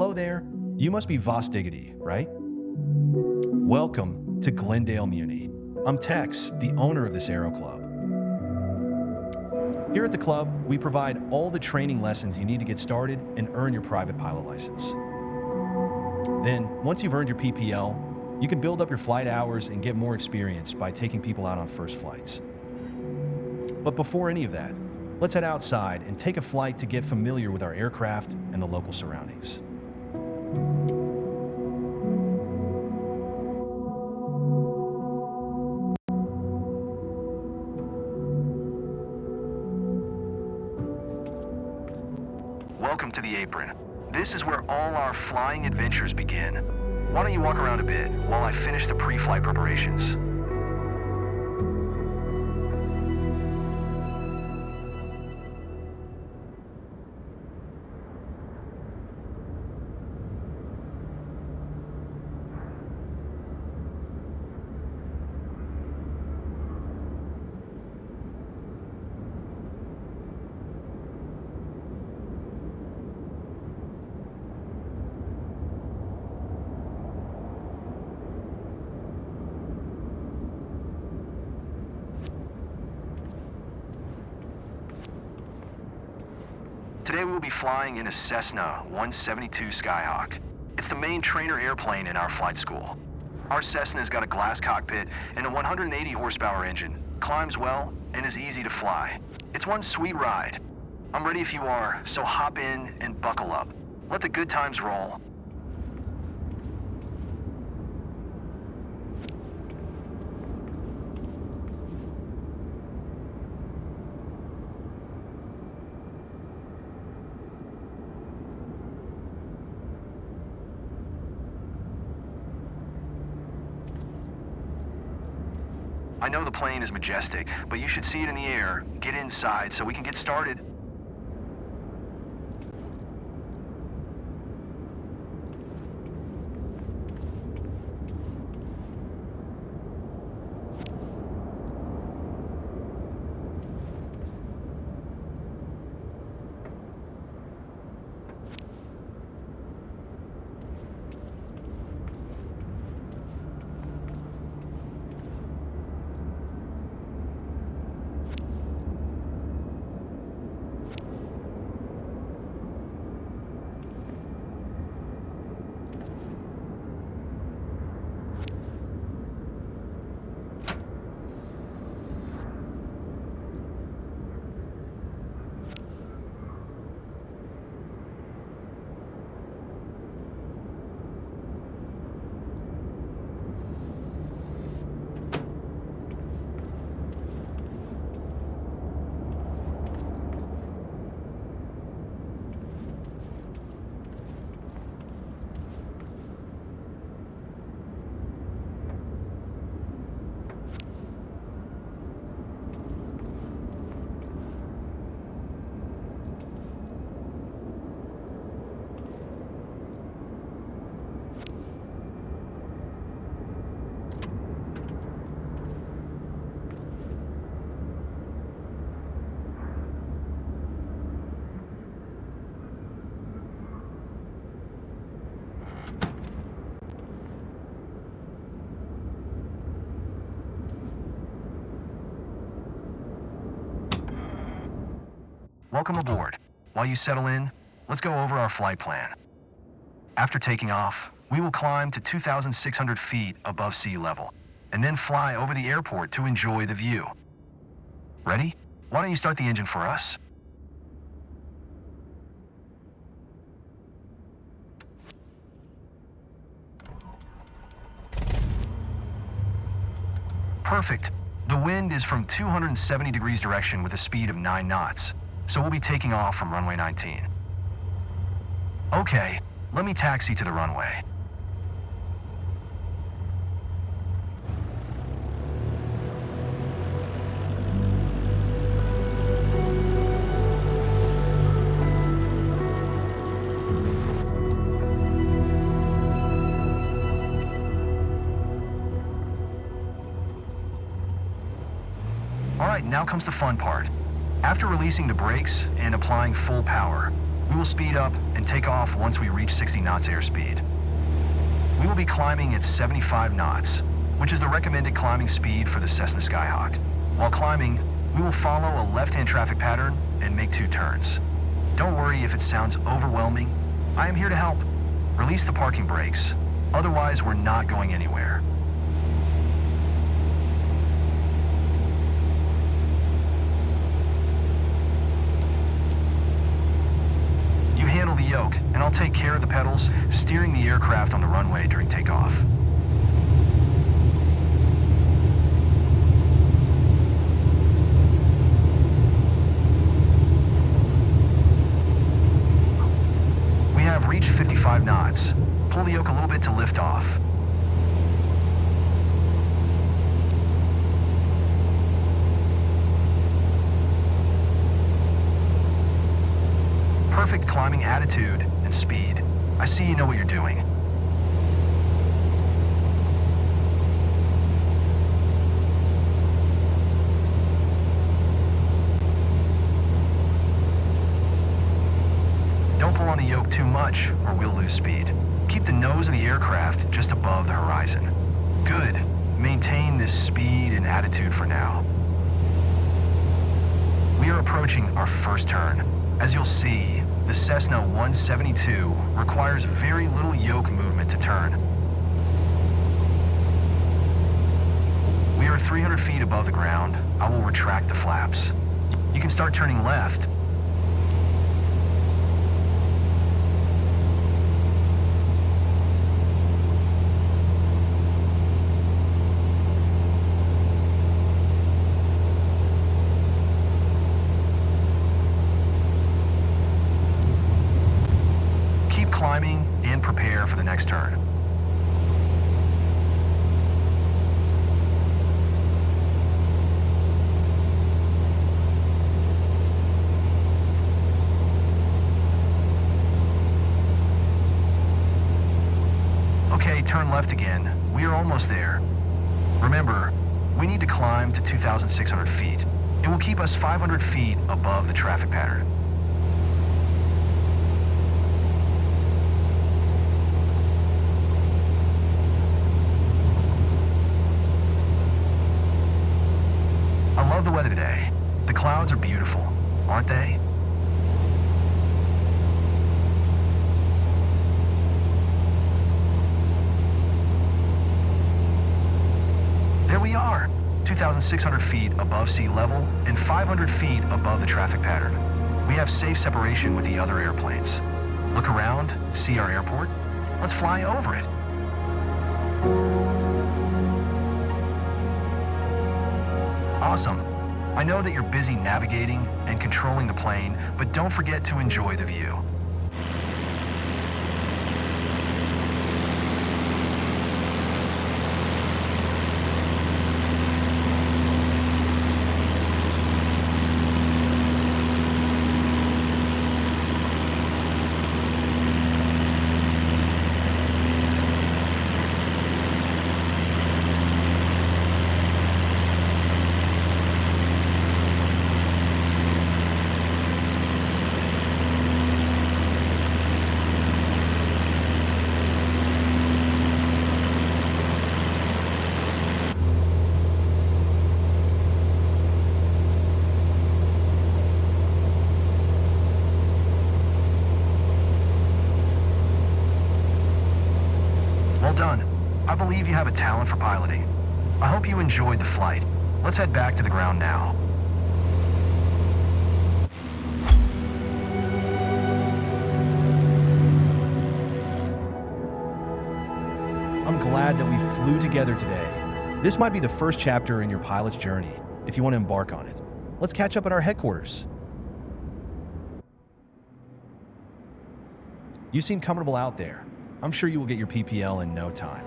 Hello there. You must be Voss Diggity, right? Welcome to Glendale Muni. I'm Tex, the owner of this aero club. Here at the club, we provide all the training lessons you need to get started and earn your private pilot license. Then, once you've earned your PPL, you can build up your flight hours and get more experience by taking people out on first flights. But before any of that, let's head outside and take a flight to get familiar with our aircraft and the local surroundings. Welcome to the apron. This is where all our flying adventures begin. Why don't you walk around a bit while I finish the pre-flight preparations? Today we will be flying in a Cessna-172 Skyhawk. It's the main trainer airplane in our flight school. Our Cessna's got a glass cockpit and a 180 horsepower engine, climbs well, and is easy to fly. It's one sweet ride. I'm ready if you are, so hop in and buckle up. Let the good times roll. I know the plane is majestic, but you should see it in the air. Get inside so we can get started. Welcome aboard. While you settle in, let's go over our flight plan. After taking off, we will climb to 2,600 feet above sea level, and then fly over the airport to enjoy the view. Ready? Why don't you start the engine for us? Perfect. The wind is from 270 degrees direction with a speed of 9 knots. So we'll be taking off from runway 19. Okay, let me taxi to the runway. All right, now comes the fun part. After releasing the brakes and applying full power, We will speed up and take off once we reach 60 knots airspeed. We will be climbing at 75 knots, which is the recommended climbing speed for the Cessna Skyhawk. While climbing, we will follow a left-hand traffic pattern and make 2 turns. Don't worry if it sounds overwhelming. I am here to help. Release the parking brakes. Otherwise, we're not going anywhere. You handle the yoke, and I'll take care of the pedals, steering the aircraft on the runway during takeoff. We have reached 55 knots. Pull the yoke a little bit to lift off. Perfect climbing attitude and speed. I see you know what you're doing. Don't pull on the yoke too much or we'll lose speed. Keep the nose of the aircraft just above the horizon. Good. Maintain this speed and attitude for now. We are approaching our first turn. As you'll see, the Cessna 172 requires very little yoke movement to turn. We are 300 feet above the ground. I will retract the flaps. You can start turning left. Climbing and prepare for the next turn. Okay, turn left again. We are almost there. Remember, we need to climb to 2,600 feet. It will keep us 500 feet above the traffic pattern. I love the weather today. The clouds are beautiful, aren't they? There we are, 2,600 feet above sea level and 500 feet above the traffic pattern. We have safe separation with the other airplanes. Look around, see our airport? Let's fly over it. Awesome. I know that you're busy navigating and controlling the plane, but don't forget to enjoy the view. Well done. I believe you have a talent for piloting. I hope you enjoyed the flight. Let's head back to the ground now. I'm glad that we flew together today. This might be the first chapter in your pilot's journey, if you want to embark on it. Let's catch up at our headquarters. You seem comfortable out there. I'm sure you will get your PPL in no time.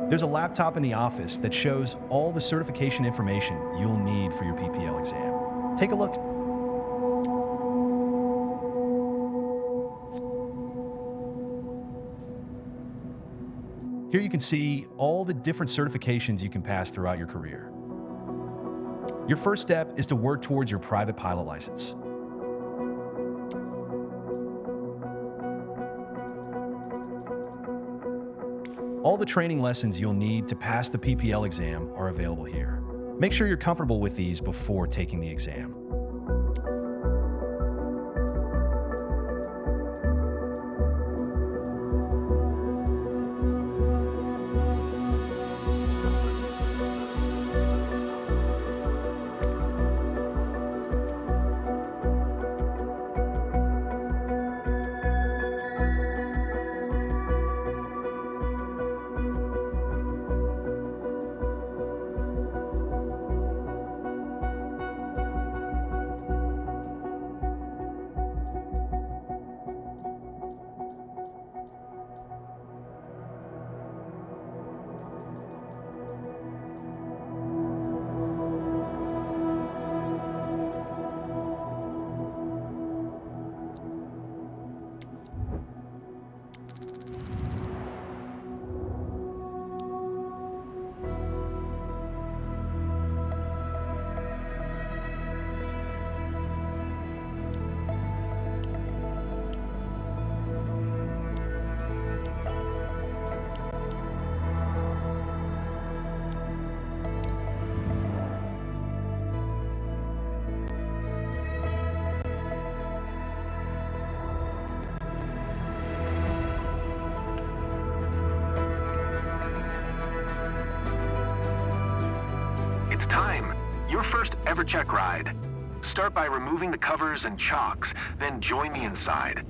There's a laptop in the office that shows all the certification information you'll need for your PPL exam. Take a look. Here you can see all the different certifications you can pass throughout your career. Your first step is to work towards your private pilot license. All the training lessons you'll need to pass the PPL exam are available here. Make sure you're comfortable with these before taking the exam. It's time. Your first ever check ride. Start by removing the covers and chocks, then join me inside.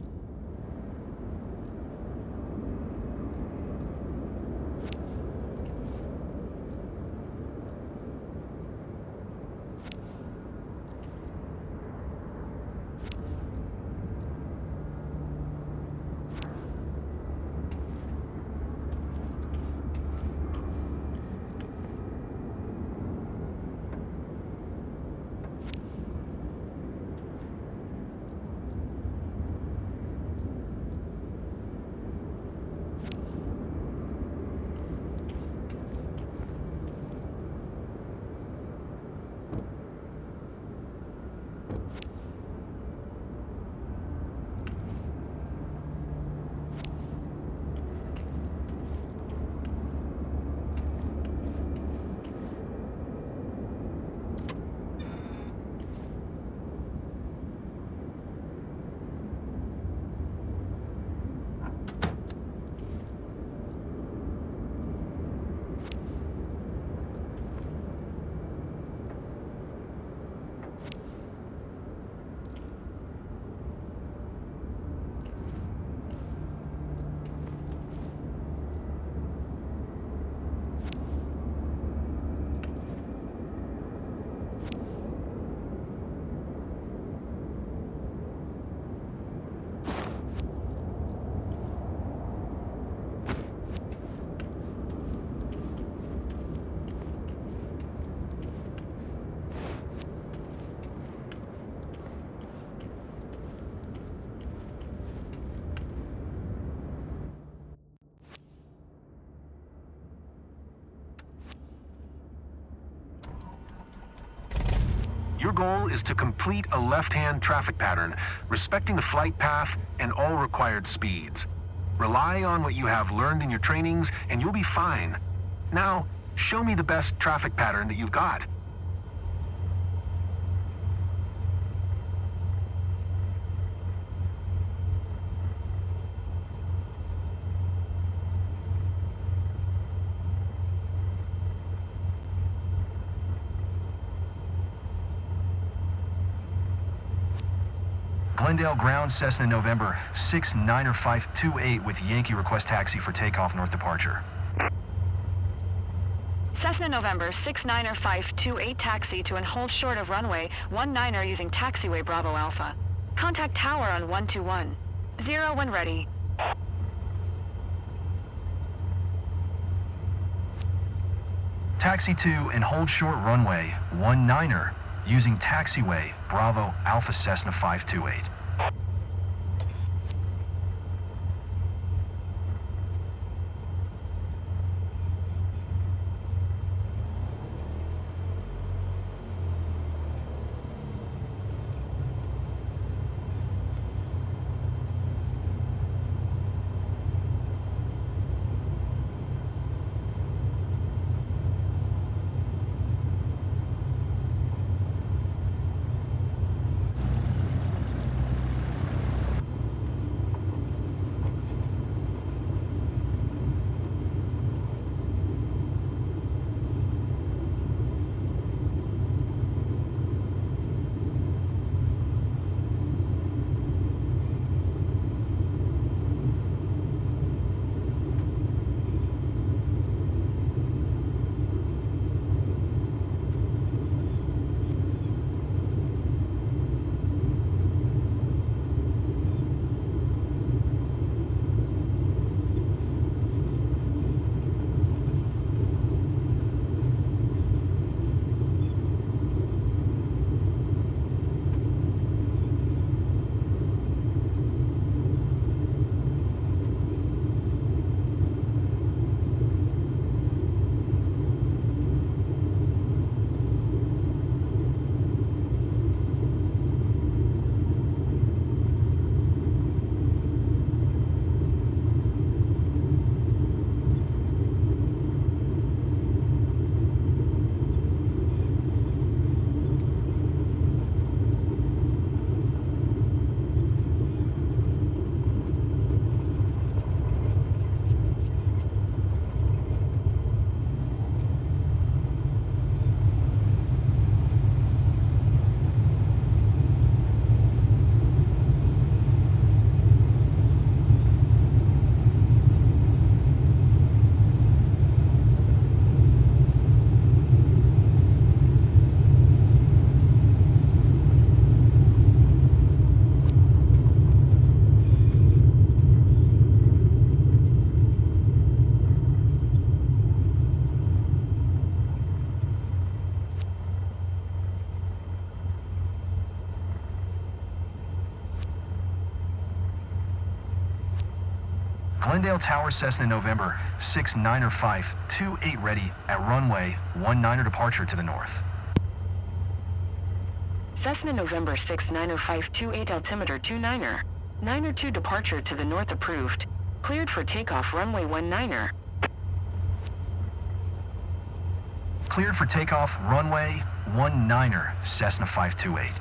Your goal is to complete a left-hand traffic pattern, respecting the flight path and all required speeds. Rely on what you have learned in your trainings, and you'll be fine. Now, show me the best traffic pattern that you've got. Glendale Ground, Cessna November, 69528 with Yankee request taxi for takeoff north departure. Cessna November, 69528 taxi to and hold short of runway 19 using taxiway Bravo Alpha. Contact tower on 121. 0 when ready. taxi to and hold short runway 19er using taxiway Bravo Alpha Cessna 528. Glendale Tower Cessna November 69er 528 ready at runway 19er departure to the north. Cessna November 690528 altimeter 29er. 902 departure to the north approved. Cleared for takeoff runway 19er. Cleared for takeoff runway 19er Cessna 528.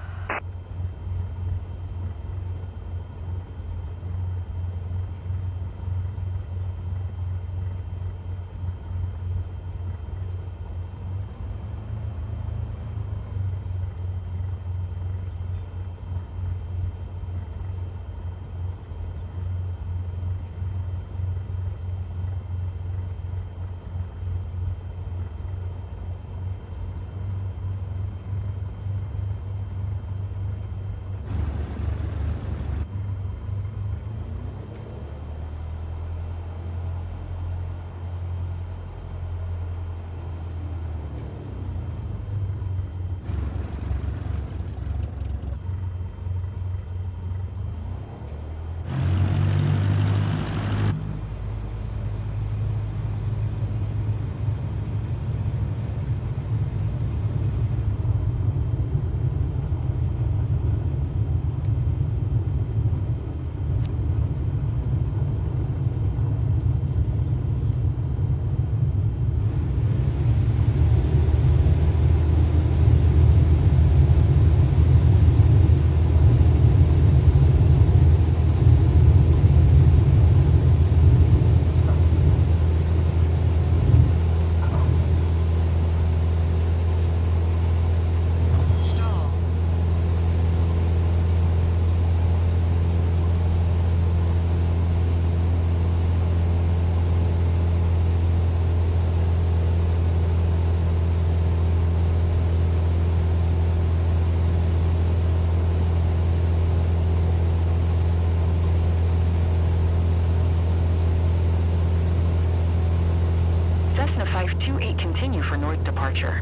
528 continue for north departure.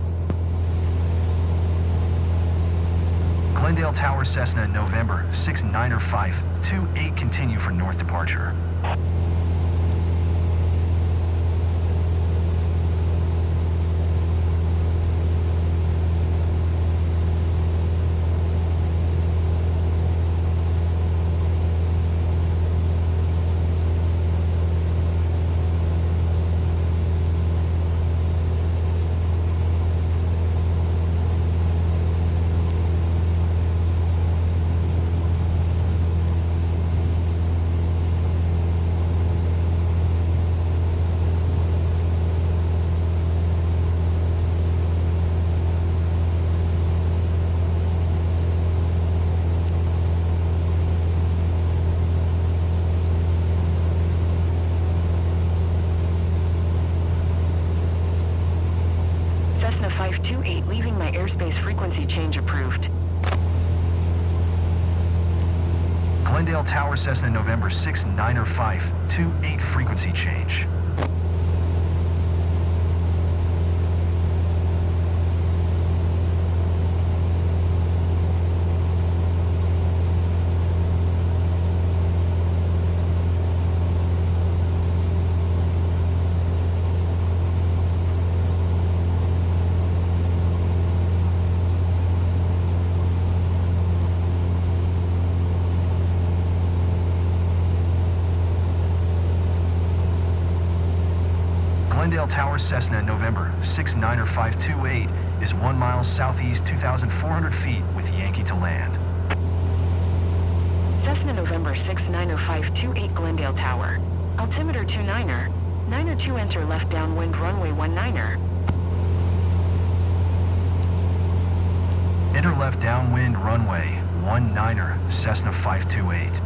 Glendale Tower Cessna November 69er 528 continue for north departure. Cessna 528 leaving my airspace frequency change approved. Glendale Tower Cessna November 69er 528 frequency change. Glendale Tower Cessna November 69er 528 is 1 mile southeast 2,400 feet with Yankee to land. Cessna November 69er 528 Glendale Tower. Altimeter 29er. 902 enter left downwind runway 19er. Enter left downwind runway 19er Cessna 528.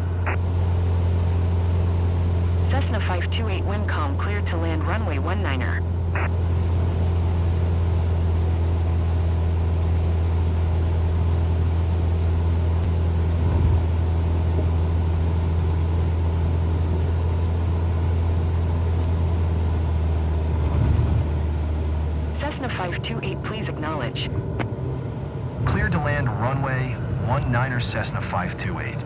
Cessna 528 Windcom cleared to land runway 19er. Cessna 528 please acknowledge. Cleared to land runway 19er Cessna 528.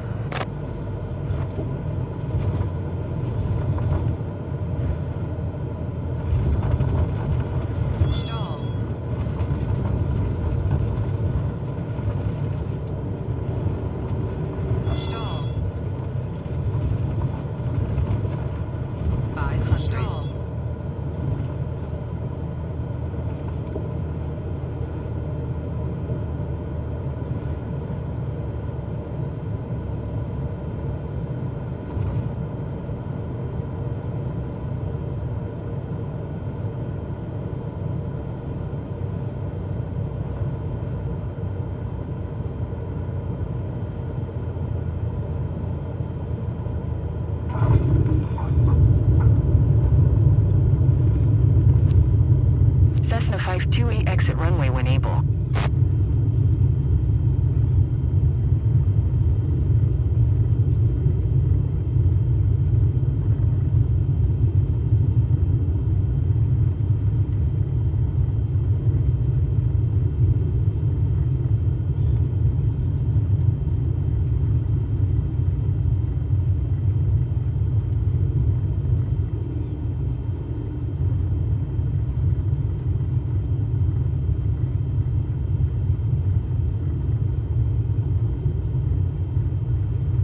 Cessna 528 exit runway when able.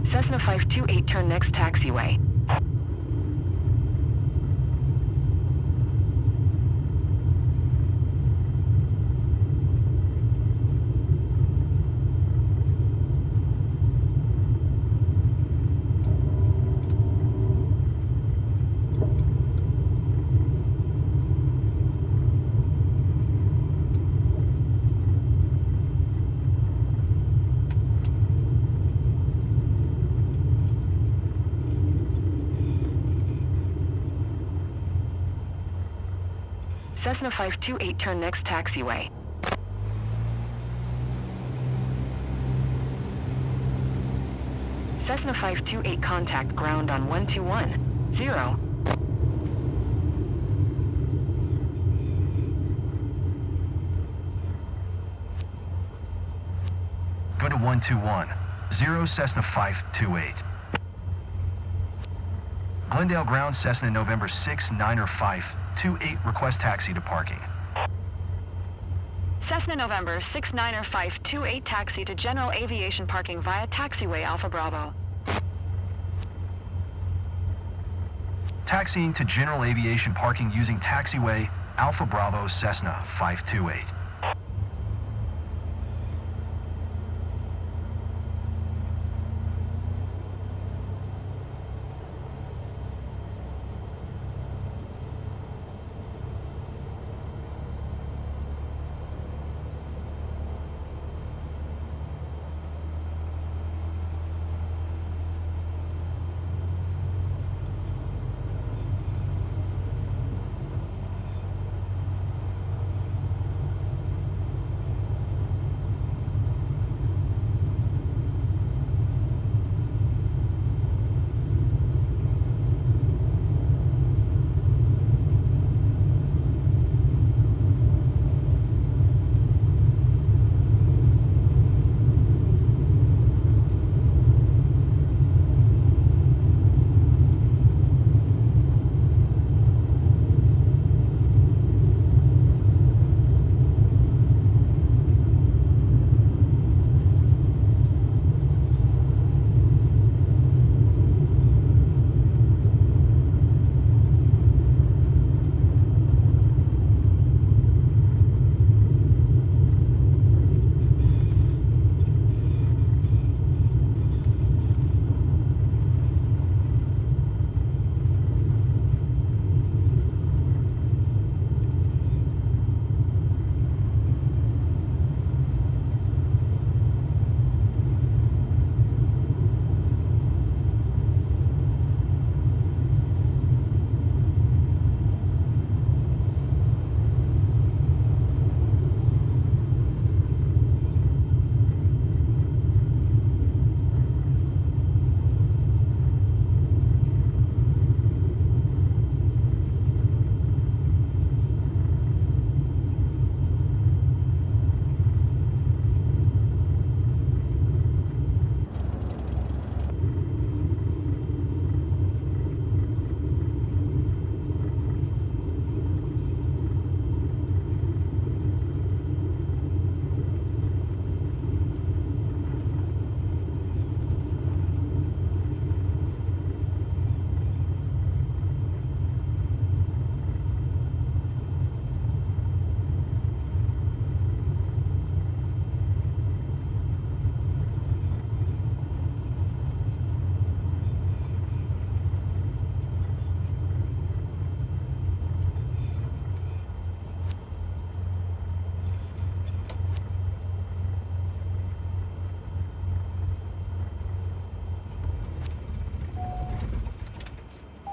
Cessna 528 turn next taxiway. Cessna 528 turn next taxiway. Cessna 528 contact ground on 121. 0. 121, 0 Cessna 528. Glendale Ground Cessna November 6, 9er 528, request taxi to parking. Cessna November 69er 528 taxi to General Aviation Parking via taxiway Alpha Bravo. Taxiing to General Aviation Parking using taxiway Alpha Bravo Cessna 528.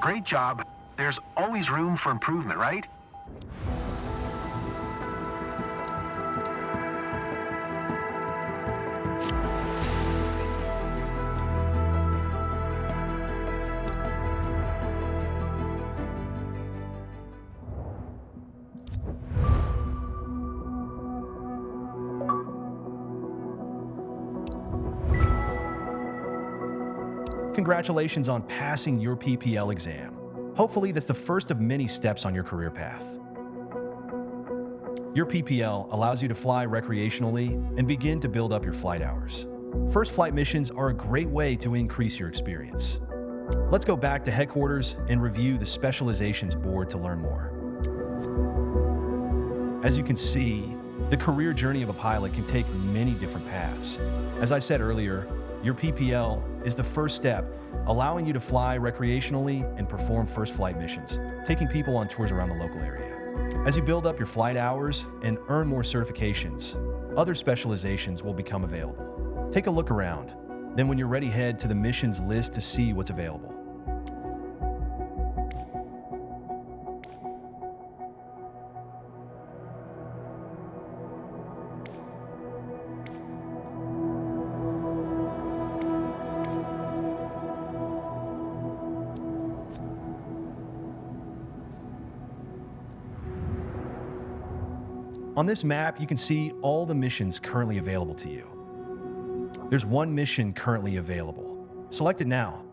Great job. There's always room for improvement, right? Congratulations on passing your PPL exam. Hopefully that's the first of many steps on your career path. Your PPL allows you to fly recreationally and begin to build up your flight hours. First flight missions are a great way to increase your experience. Let's go back to headquarters and review the specializations board to learn more. As you can see, the career journey of a pilot can take many different paths. As I said earlier, your PPL is the first step, allowing you to fly recreationally and perform first flight missions, taking people on tours around the local area. As you build up your flight hours and earn more certifications, other specializations will become available. Take a look around. Then when you're ready, head to the missions list to see what's available. On this map, you can see all the missions currently available to you. There's one mission currently available. Select it now.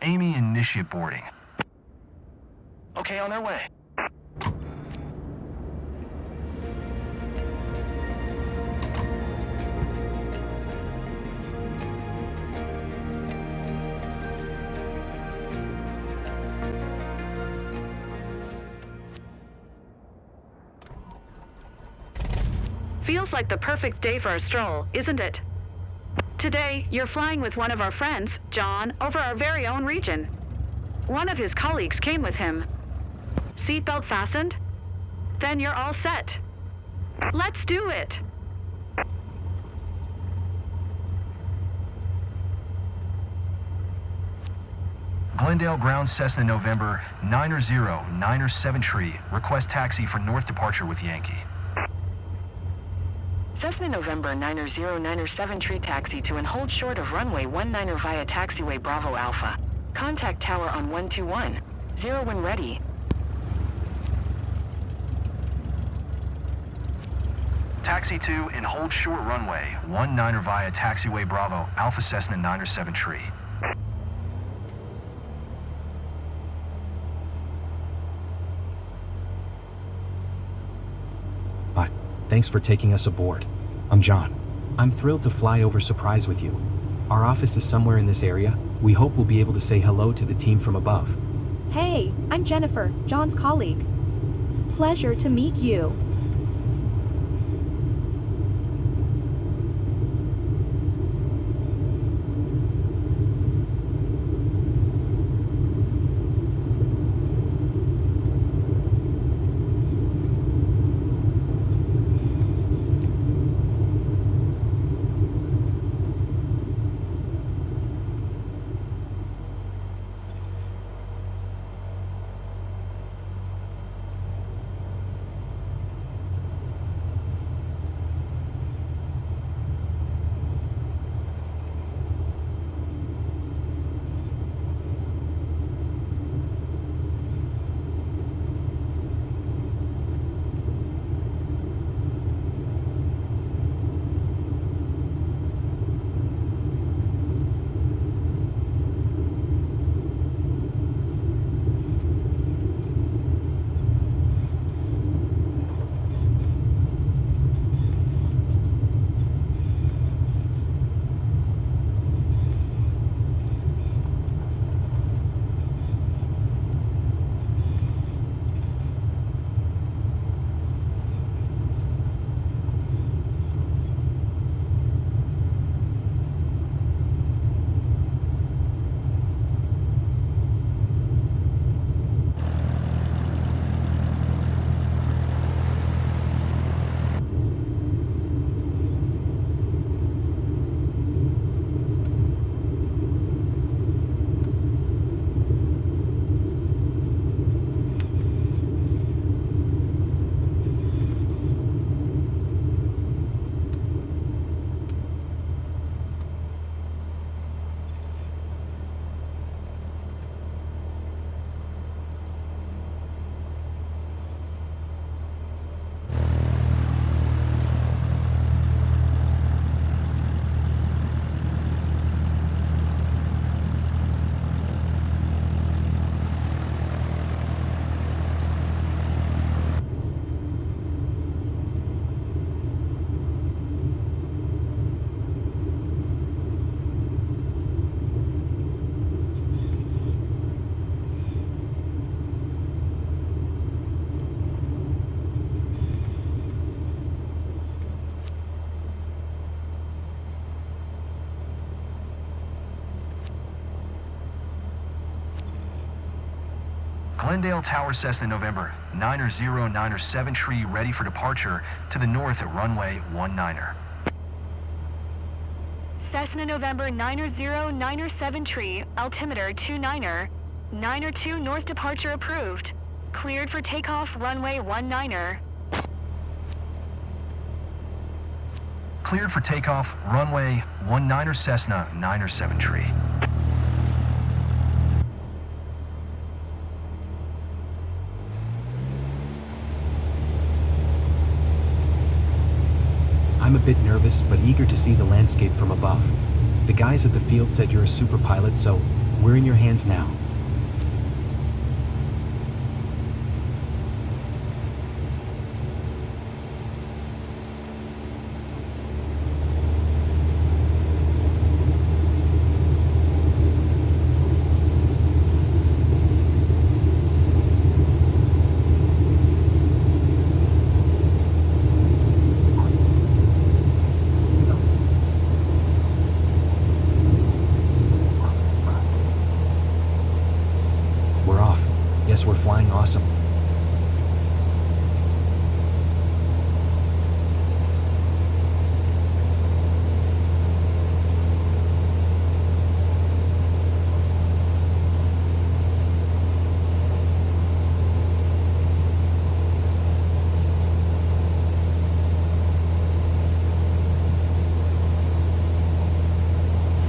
Amy and Nisha boarding. Okay, on their way. Feels like the perfect day for a stroll, isn't it? Today, you're flying with one of our friends, John, over our very own region. One of his colleagues came with him. Seatbelt fastened? Then you're all set. Let's do it! Glendale Ground Cessna November 907 request taxi for north departure with Yankee. Cessna November 907 tree taxi to and hold short of runway 19 via taxiway Bravo Alpha. Contact tower on 121. 0 when ready. Taxi to and hold short runway 19 via taxiway Bravo Alpha Cessna 907 tree. Hi, thanks for taking us aboard. I'm John. I'm thrilled to fly over Surprise with you. Our office is somewhere in this area. We hope we'll be able to say hello to the team from above. Hey, I'm Jennifer, John's colleague. Pleasure to meet you. Glendale Tower Cessna November, 9er tree ready for departure to the north at runway 19er. Cessna November 9er tree, altimeter 29er, 9er north departure approved. Cleared for takeoff runway 19er. Cleared for takeoff, runway 19er Cessna 9er tree. I'm a bit nervous, but eager to see the landscape from above. The guys at the field said you're a super pilot, so we're in your hands now. We're off. Yes, we're flying awesome.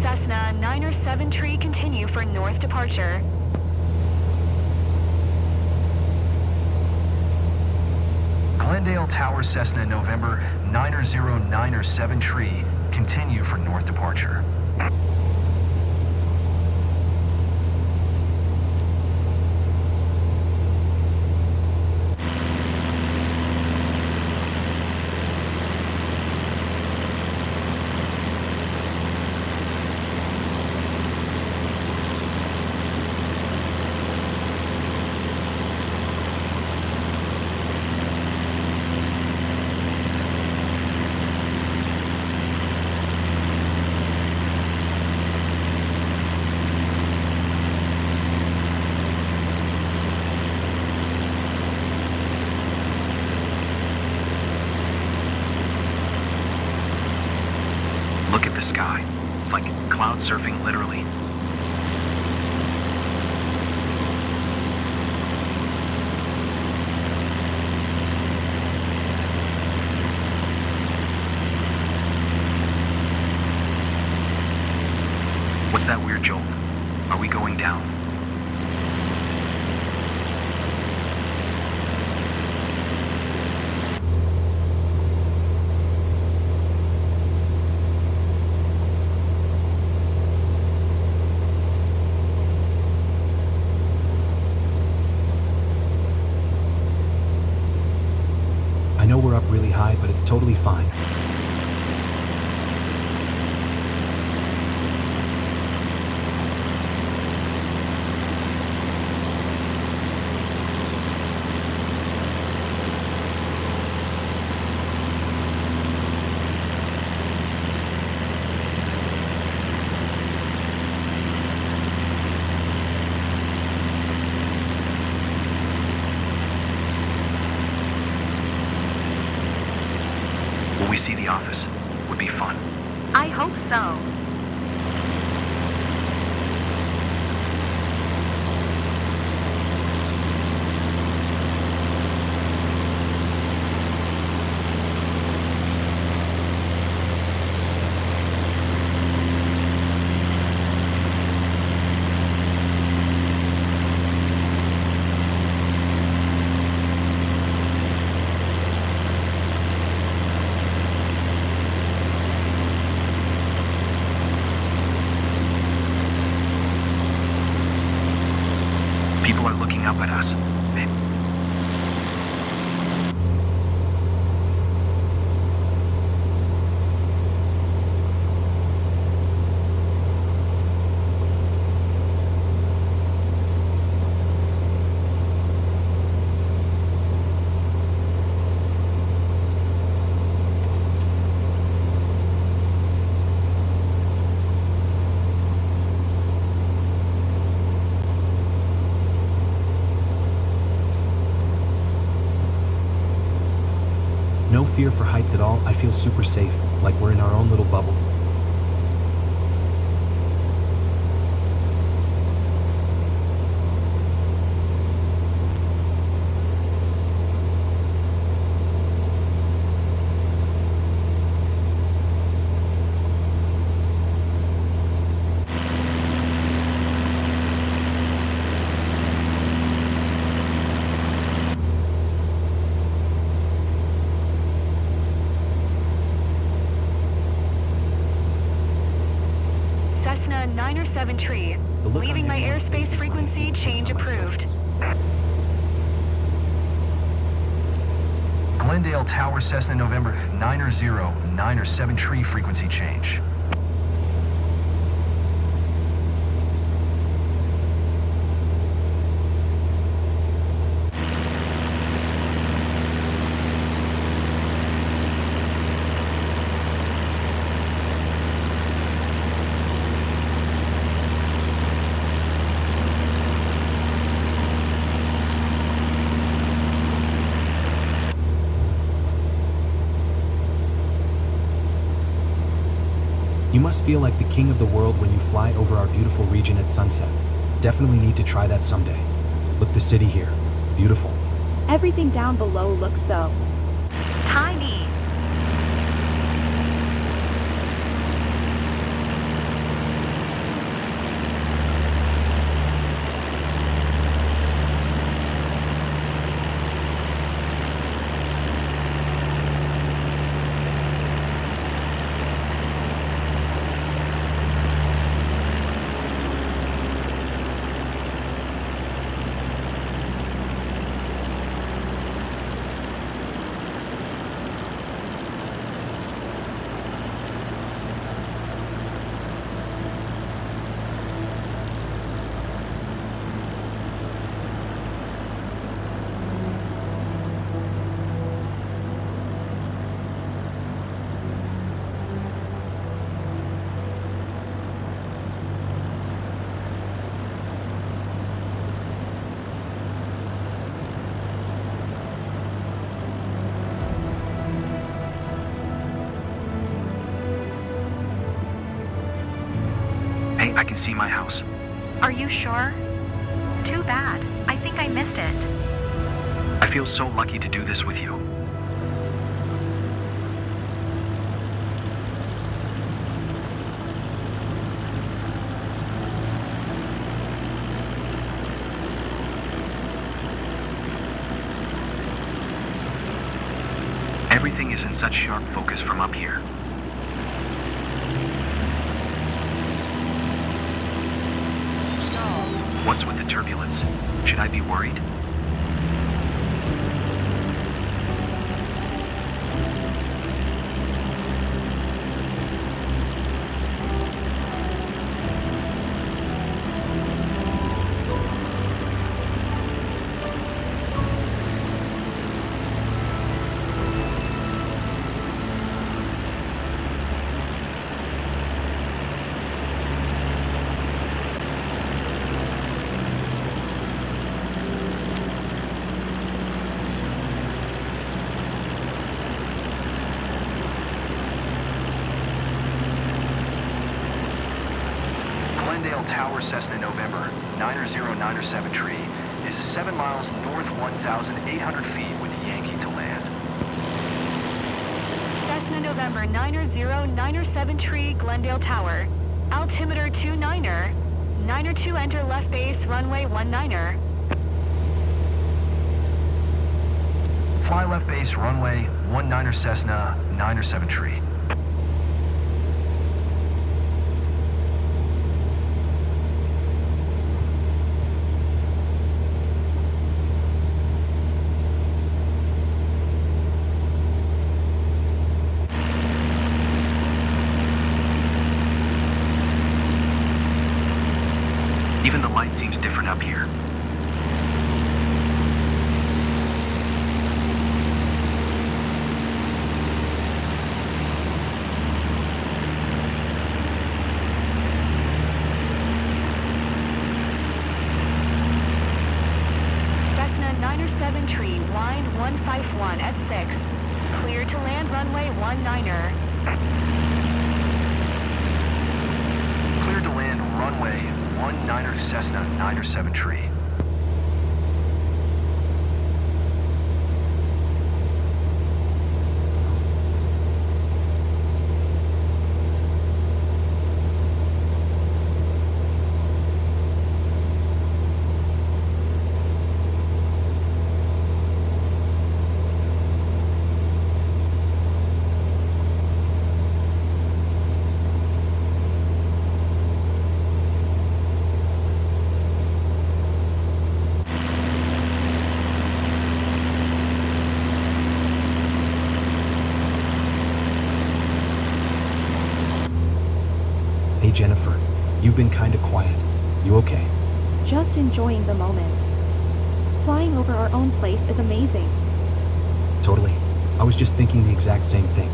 Cessna 9er tree continue for north departure. Glendale Tower Cessna November, 9er tree, continue for north departure. Look at the sky. It's like cloud surfing, literally. What's that weird jolt? Are we going down? I know we're up really high, but it's totally fine. Will we see the office? Would be fun. I hope so. People are looking up at us. fear for heights at all. I feel super safe, like we're in our own little bubble. Cessna 907 tree. The look on Leaving my everyone's airspace faces when I frequency see this change on my approved. socials. Glendale Tower Cessna November 907 tree frequency change. You must feel like the king of the world when you fly over our beautiful region at sunset. Definitely need to try that someday. Look, the city here. Beautiful. Everything down below looks so Tiny. Hey, I can see my house. Are you sure? Too bad. I think I missed it. I feel so lucky to do this with you. Everything is in such sharp focus from up here. What's with the turbulence? Should I be worried? Glendale Tower Cessna November 907 tree is 7 miles north 1,800 feet with Yankee to land. Cessna November 907 tree, Glendale Tower. Altimeter 29er. 902 enter left base, runway 19er. Fly left base, runway 19er Cessna 907 tree. Even the light seems different up here. Cessna 907 tree, wind 151 at 6. Clear Cleared to land runway 19er. Cleared to land runway 19er Cessna 973. Hey Jennifer, you've been kinda quiet. You okay? Just enjoying the moment. Flying over our own place is amazing. Totally. I was just thinking the exact same thing.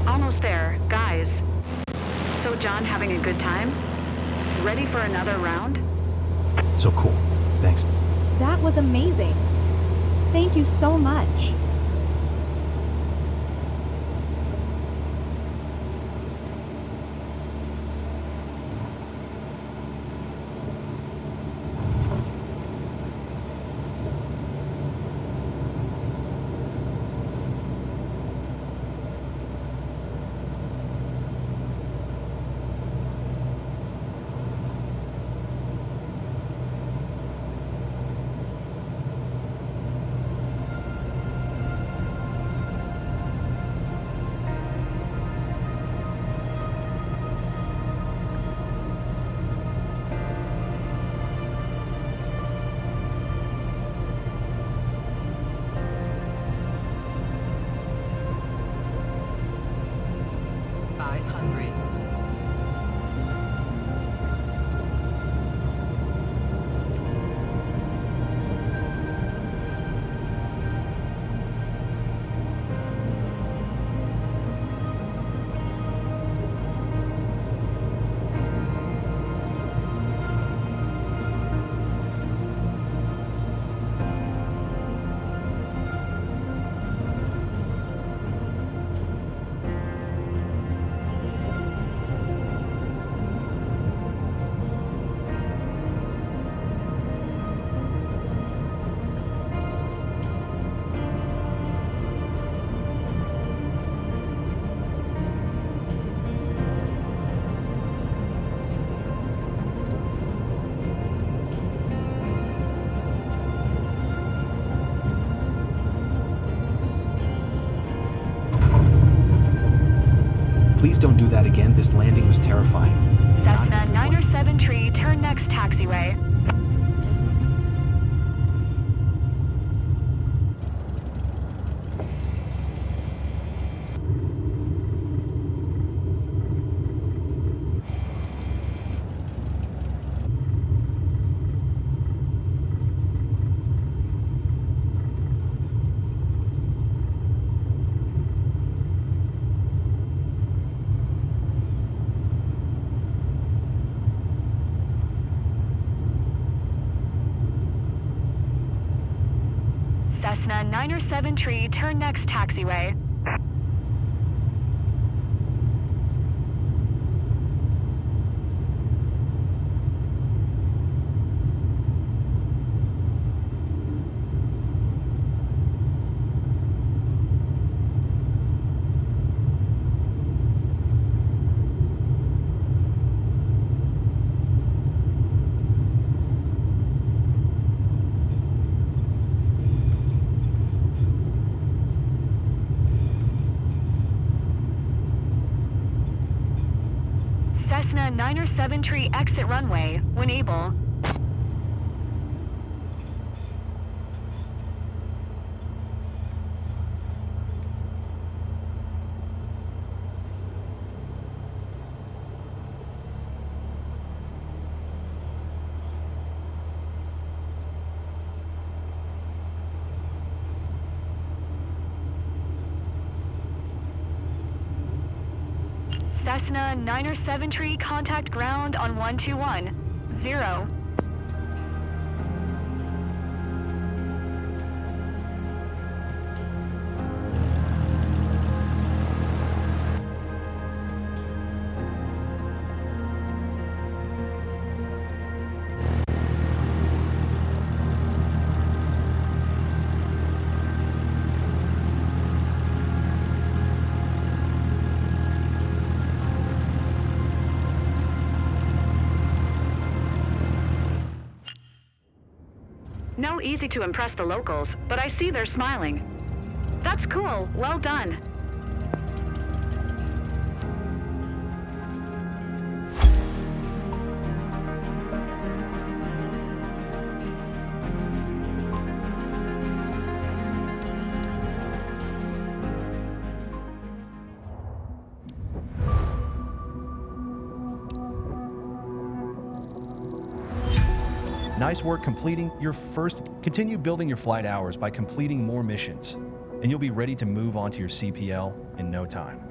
Almost there, guys. So John having a good time? Ready for another round? So cool. Thanks. That was amazing. Thank you so much. Please don't do that again. This landing was terrifying. Cessna 973, turn next taxiway. Cessna 973, turn next taxiway. Cessna 973, exit runway, when able. Cessna 907 tree, contact ground on 121. 0. No easy to impress the locals, but I see they're smiling. That's cool. Well done. Nice work completing your first. Continue building your flight hours by completing more missions, and you'll be ready to move on to your CPL in no time.